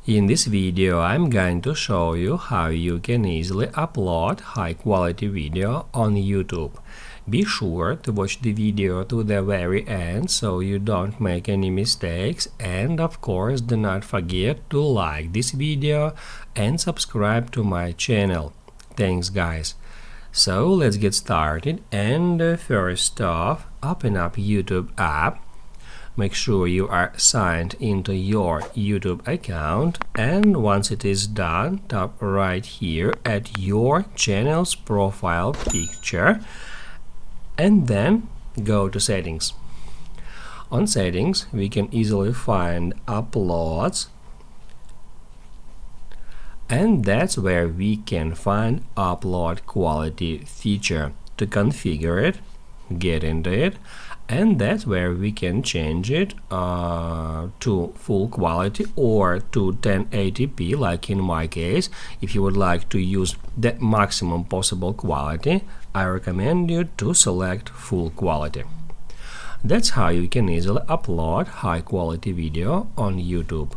In this video, I'm going to show you how you can easily upload high-quality video on YouTube. Be sure to watch the video to the very end so you don't make any mistakes, and of course do not forget to like this video and subscribe to my channel. Thanks guys. So let's get started, and first off, open up YouTube app. Make sure you are signed into your YouTube account, and once it is done, tap right here at your channel's profile picture and then go to settings. On settings, we can easily find uploads, and that's where we can find upload quality feature. To configure it, get into it, and that's where we can change it to full quality or to 1080p, like in my case. If you would like to use the maximum possible quality, I recommend you to select full quality. That's how you can easily upload high quality video on YouTube.